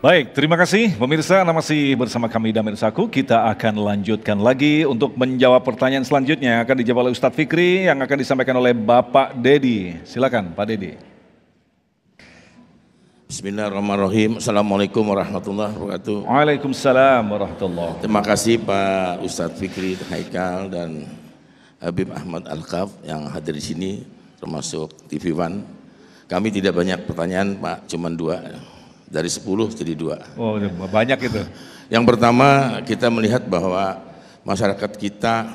Baik, terima kasih pemirsa. Anda masih bersama kami Damir Saku. Kita akan lanjutkan lagi untuk menjawab pertanyaan selanjutnya. Akan dijawab oleh Ustadz Fikri yang akan disampaikan oleh Bapak Dedi. Silakan Pak Dedi. Bismillahirrahmanirrahim. Assalamualaikum warahmatullahi wabarakatuh. Waalaikumsalam warahmatullahi wabarakatuh. Terima kasih Pak Ustadz Fikri Haikal dan Habib Ahmad Al-Kaf yang hadir di sini, termasuk TV One. Kami tidak banyak pertanyaan Pak, cuma 2. Dari 10 jadi 2. Oh, banyak itu. Yang pertama, kita melihat bahwa masyarakat kita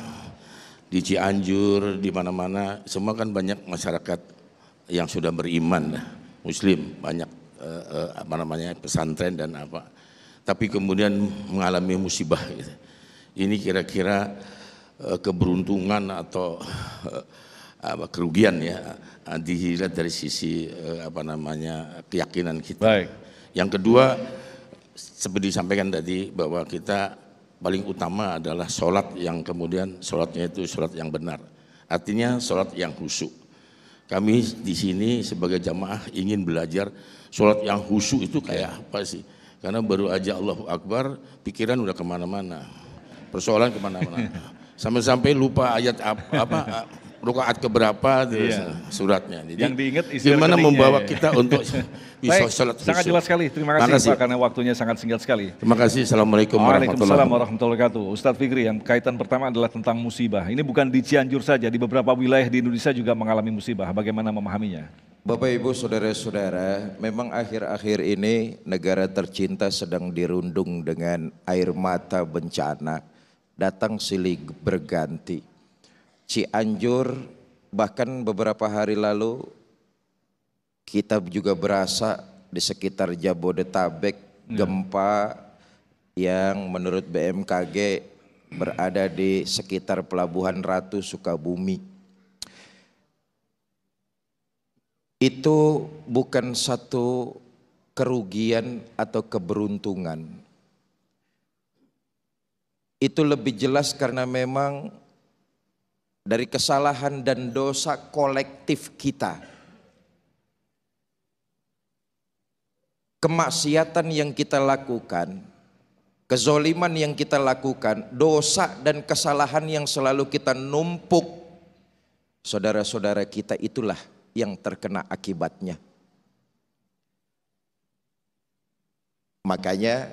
di Cianjur, di mana-mana, semua kan banyak masyarakat yang sudah beriman, Muslim, banyak pesantren dan apa. Tapi kemudian mengalami musibah. Gitu. Ini kira-kira keberuntungan atau kerugian ya, dilihat dari sisi keyakinan kita. Baik. Yang kedua, seperti disampaikan tadi bahwa kita paling utama adalah sholat yang kemudian sholatnya itu sholat yang benar. Artinya sholat yang khusyuk. Kami di sini sebagai jamaah ingin belajar sholat yang khusyuk itu kayak apa sih? Karena baru aja Allahu Akbar, pikiran udah kemana-mana, persoalan kemana-mana. Sampai-sampai lupa ayat apa rakaat keberapa suratnya. Jadi yang diingat gimana membawa kita untuk bisa sholat khusyuk. Sangat jelas sekali. Terima kasih Pak karena waktunya sangat singkat sekali. Terima kasih. Assalamualaikum warahmatullahi wabarakatuh. Ustadz Fikri, yang kaitan pertama adalah tentang musibah. Ini bukan di Cianjur saja, di beberapa wilayah di Indonesia juga mengalami musibah. Bagaimana memahaminya? Bapak Ibu saudara-saudara, memang akhir-akhir ini negara tercinta sedang dirundung dengan air mata bencana, datang silih berganti. Cianjur bahkan beberapa hari lalu kita juga berasa di sekitar Jabodetabek gempa yang menurut BMKG berada di sekitar Pelabuhan Ratu Sukabumi. Itu bukan satu kerugian atau keberuntungan. Itu lebih jelas karena memang dari kesalahan dan dosa kolektif kita. Kemaksiatan yang kita lakukan, kezoliman yang kita lakukan, dosa dan kesalahan yang selalu kita numpuk, saudara-saudara kita itulah yang terkena akibatnya. Makanya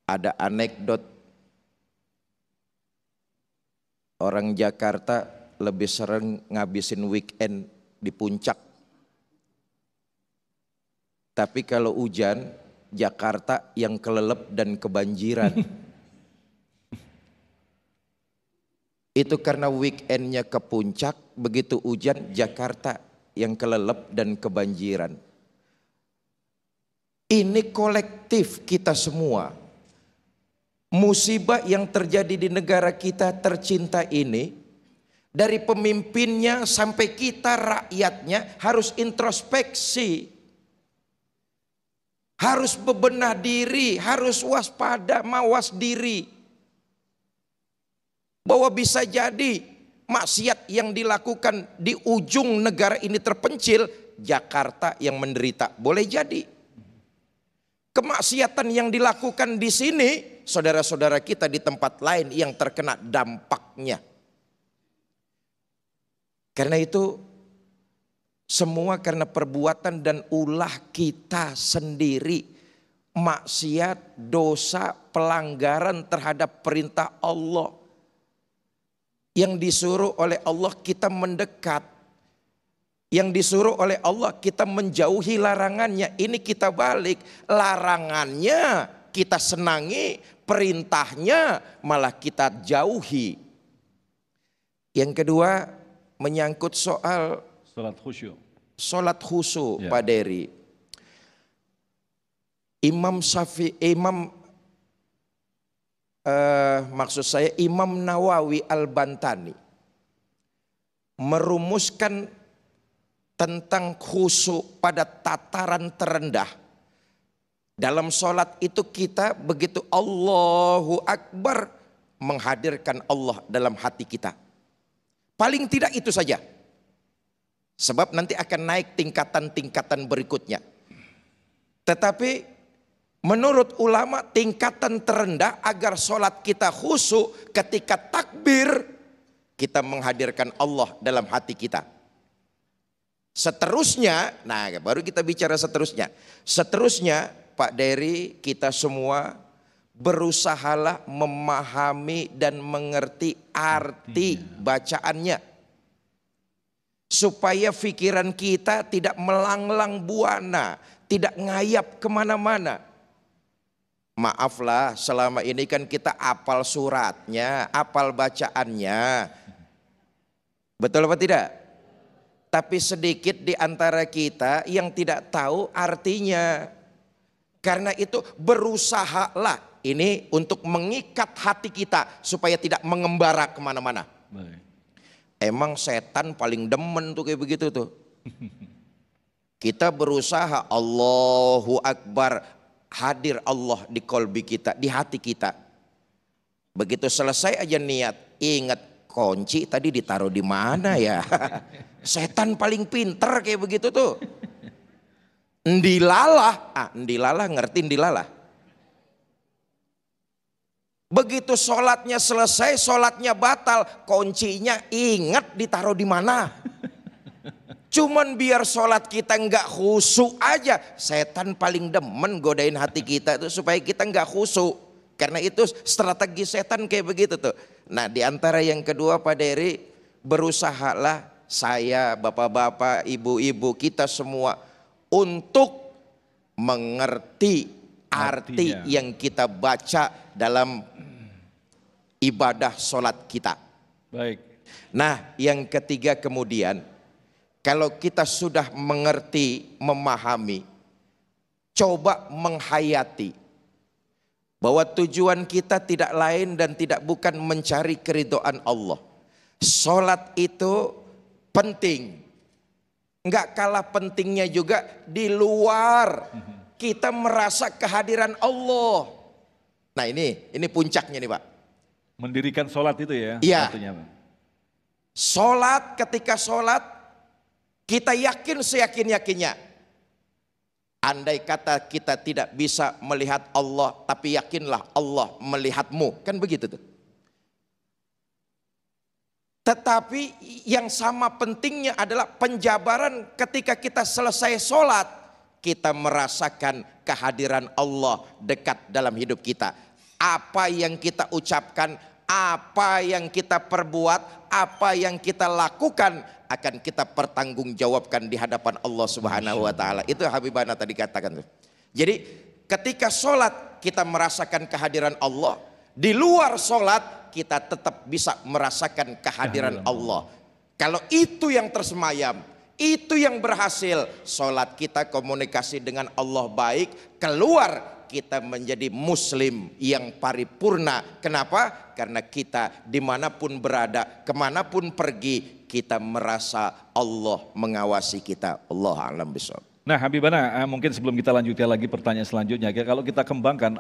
ada anekdot orang Jakarta lebih sering ngabisin weekend di puncak. Tapi kalau hujan, Jakarta yang kelelep dan kebanjiran. Itu karena weekendnya ke puncak, begitu hujan Jakarta yang kelelep dan kebanjiran. Ini kolektif kita semua. Musibah yang terjadi di negara kita tercinta ini, dari pemimpinnya sampai kita rakyatnya harus introspeksi. Harus bebenah diri, harus waspada, mawas diri. Bahwa bisa jadi maksiat yang dilakukan di ujung negara ini terpencil, Jakarta yang menderita. Boleh jadi. Kemaksiatan yang dilakukan di sini, saudara-saudara kita di tempat lain yang terkena dampaknya. Karena itu semua karena perbuatan dan ulah kita sendiri. Maksiat, dosa, pelanggaran terhadap perintah Allah. Yang disuruh oleh Allah kita mendekat. Yang disuruh oleh Allah kita menjauhi larangannya. Ini kita balik. Larangannya kita senangi, perintahnya malah kita jauhi. Yang kedua menyangkut soal sholat khusyuk. Sholat khusyuk ya. Pak Dery. Imam Nawawi Al-Bantani merumuskan tentang khusyuk pada tataran terendah. Dalam sholat itu kita begitu Allahu Akbar menghadirkan Allah dalam hati kita. Paling tidak itu saja. Sebab nanti akan naik tingkatan-tingkatan berikutnya. Tetapi Menurut ulama tingkatan terendah agar sholat kita khusyuk ketika takbir, kita menghadirkan Allah dalam hati kita. Seterusnya, nah baru kita bicara seterusnya. Seterusnya Pak Dery, kita semua berusahalah memahami dan mengerti arti bacaannya. Supaya pikiran kita tidak melanglang buana, tidak ngayap kemana-mana. Maaflah, selama ini kan kita apal suratnya, apal bacaannya. Betul apa tidak? Tapi sedikit di antara kita yang tidak tahu artinya. Karena itu berusahalah ini untuk mengikat hati kita supaya tidak mengembara kemana-mana. Emang setan paling demen tuh kayak begitu tuh. Kita berusaha, Allahu Akbar, hadir Allah di kolbi kita, di hati kita. Begitu selesai aja niat, ingat kunci tadi ditaruh di mana ya. Setan paling pinter kayak begitu tuh. Ndilalah, ndilalah ngerti ndilalah. Begitu sholatnya selesai, sholatnya batal, kuncinya ingat ditaruh di mana. Cuman biar sholat kita nggak khusyuk aja. Setan paling demen godain hati kita itu supaya kita nggak khusyuk. Karena itu strategi setan kayak begitu tuh. Nah di antara yang kedua Pak Dery, berusahalah saya, bapak-bapak, ibu-ibu, kita semua untuk mengerti arti yang kita baca dalam ibadah sholat kita. Baik. Nah yang ketiga kemudian, kalau kita sudah mengerti, memahami, coba menghayati bahwa tujuan kita tidak lain dan tidak bukan mencari keridhaan Allah. Sholat itu penting. Enggak kalah pentingnya juga di luar kita merasa kehadiran Allah. Nah ini puncaknya nih Pak. Mendirikan sholat itu ya? Iya. Pak. Sholat, ketika sholat kita yakin seyakin-yakinnya. Andai kata kita tidak bisa melihat Allah, tapi yakinlah Allah melihatmu. Kan begitu tuh. Tetapi yang sama pentingnya adalah penjabaran ketika kita selesai sholat. Kita merasakan kehadiran Allah dekat dalam hidup kita. Apa yang kita ucapkan, apa yang kita perbuat, apa yang kita lakukan akan kita pertanggungjawabkan di hadapan Allah Subhanahu wa taala. Itu Habibana tadi katakan tuh. Jadi ketika sholat kita merasakan kehadiran Allah, di luar sholat kita tetap bisa merasakan kehadiran Allah. Kalau itu yang tersemayam, itu yang berhasil, sholat kita komunikasi dengan Allah baik, keluar kita menjadi muslim yang paripurna. Kenapa? Karena kita dimanapun berada, kemanapun pergi, kita merasa Allah mengawasi kita. Allah a'lam bishawab. Nah Habibana, mungkin sebelum kita lanjutkan lagi pertanyaan selanjutnya, kalau kita kembangkan,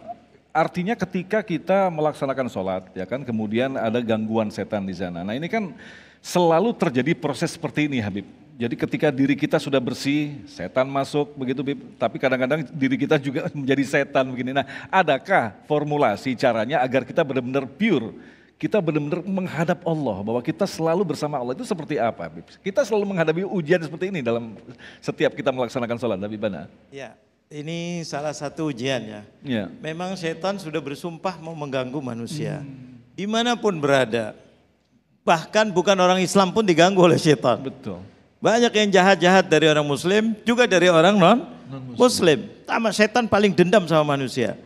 artinya ketika kita melaksanakan sholat, ya kan, kemudian ada gangguan setan di sana. Nah ini kan selalu terjadi proses seperti ini Habib. Jadi ketika diri kita sudah bersih, setan masuk begitu Bib. Tapi kadang-kadang diri kita juga menjadi setan begini. Nah adakah formulasi caranya agar kita benar-benar pure? Kita benar-benar menghadap Allah, bahwa kita selalu bersama Allah. Itu seperti apa Bib? Kita selalu menghadapi ujian seperti ini dalam setiap kita melaksanakan sholat Habibana. Ya, ini salah satu ujian ya. Ya. Memang setan sudah bersumpah mau mengganggu manusia. Dimanapun berada. Bahkan bukan orang Islam pun diganggu oleh setan. Betul. Banyak yang jahat-jahat dari orang muslim, juga dari orang non-muslim. Sama setan paling dendam sama manusia.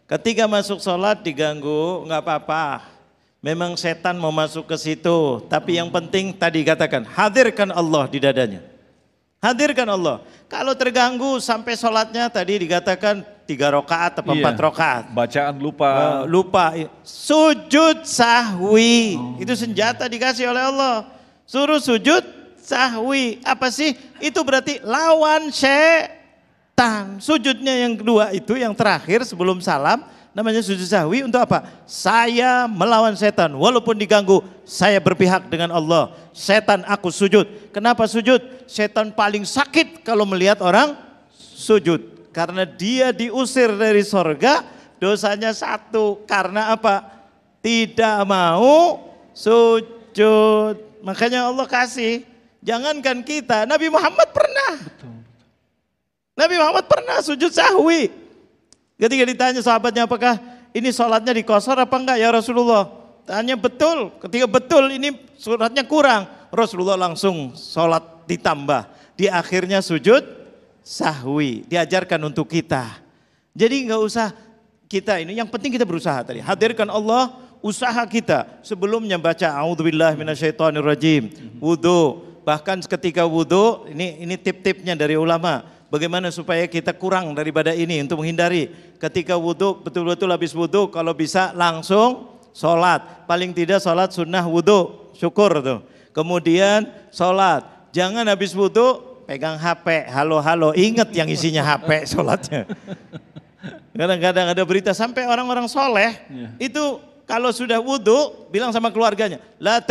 Ketika masuk sholat diganggu, nggak apa-apa. Memang setan mau masuk ke situ. Tapi yang penting tadi katakan, hadirkan Allah di dadanya. Hadirkan Allah. Kalau terganggu sampai sholatnya tadi dikatakan 3 rakaat atau 4 rakaat. Bacaan lupa. Lupa. Sujud sahwi. Itu senjata dikasih oleh Allah. Suruh sujud sahwi. Apa sih? Itu berarti lawan setan. Sujudnya yang kedua itu yang terakhir sebelum salam. Namanya sujud sahwi untuk apa? Saya melawan setan. Walaupun diganggu, saya berpihak dengan Allah. Setan aku sujud. Kenapa sujud? Setan paling sakit kalau melihat orang sujud. Karena dia diusir dari sorga, dosanya satu. Karena apa? Tidak mau sujud. Makanya Allah kasih. Jangankan kita, Nabi Muhammad pernah. Nabi Muhammad pernah sujud sahwi. Ketika ditanya sahabatnya, apakah ini sholatnya dikosor apa enggak ya Rasulullah? Tanya betul. Ketika betul ini suratnya kurang. Rasulullah langsung sholat ditambah. Di akhirnya sujud sahwi. Diajarkan untuk kita. Jadi nggak usah kita ini, yang penting kita berusaha tadi. Hadirkan Allah, usaha kita. Sebelumnya baca a'udzubillahi minasyaitonirrajim. Wudu. Bahkan ketika wudu, ini tip-tipnya dari ulama. Bagaimana supaya kita kurang daripada ini untuk menghindari. Ketika wudu, betul-betul habis wudu, kalau bisa langsung sholat. Paling tidak sholat sunnah wudu. Syukur tuh. Kemudian sholat. Jangan habis wudu pegang HP, halo-halo. Ingat yang isinya HP sholatnya. Kadang-kadang ada berita sampai orang-orang soleh itu kalau sudah wudu bilang sama keluarganya, la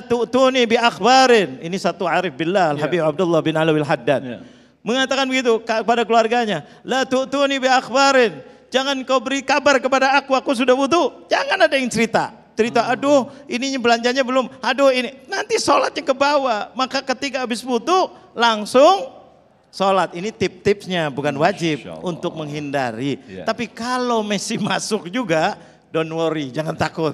tu'tuni bi akhbarin. Ini satu arif billah, Al-Habib Abdullah bin Alawil Haddad. Mengatakan begitu kepada keluarganya, la tu'tuni bi akhbarin. Jangan kau beri kabar kepada aku sudah wudu. Jangan ada yang cerita. Aduh ininya belanjanya belum, aduh ini. Nanti sholatnya ke bawah. Maka ketika habis wudu langsung sholat. Ini tip-tipsnya, bukan wajib untuk menghindari. Tapi kalau masih masuk juga, don't worry, jangan takut.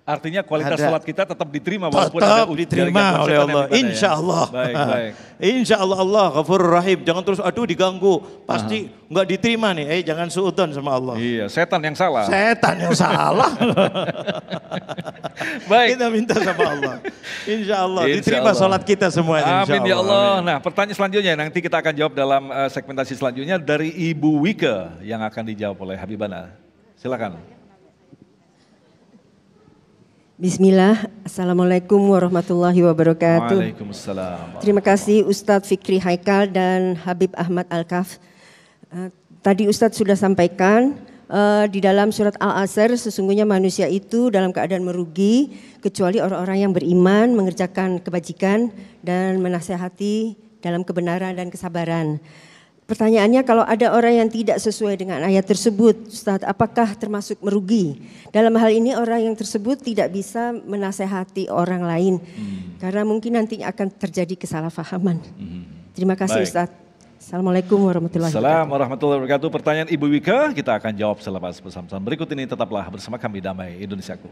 Artinya kualitas sholat kita tetap diterima walaupun tetap ada diterima oleh Allah. Insya Allah. Baik. Insya Allah, Allah Ghafurur Rahim. Jangan terus aduh diganggu, pasti nggak diterima nih. Jangan suudzon sama Allah. Iya, setan yang salah. Setan yang salah. Baik. Kita minta sama Allah. Insya Allah diterima sholat kita semuanya. Amin ya Allah. Nah, pertanyaan selanjutnya nanti kita akan jawab dalam segmentasi selanjutnya dari Ibu Wike yang akan dijawab oleh Habibana. Silakan. Bismillah, Assalamualaikum warahmatullahi wabarakatuh. Waalaikumsalam. Terima kasih Ustadz Fikri Haikal dan Habib Ahmad Al-Kaf. Tadi Ustadz sudah sampaikan di dalam surat Al-Asr sesungguhnya manusia itu dalam keadaan merugi kecuali orang-orang yang beriman, mengerjakan kebajikan dan menasehati dalam kebenaran dan kesabaran. Pertanyaannya, kalau ada orang yang tidak sesuai dengan ayat tersebut, Ustaz, apakah termasuk merugi? Dalam hal ini orang yang tersebut tidak bisa menasehati orang lain karena mungkin nanti akan terjadi kesalahpahaman. Terima kasih Ustaz. Assalamualaikum warahmatullahi wabarakatuh. Assalamualaikum warahmatullahi wabarakatuh. Pertanyaan Ibu Wika kita akan jawab selepas pesan-pesan berikut ini. Tetaplah bersama kami Damai Indonesiaku.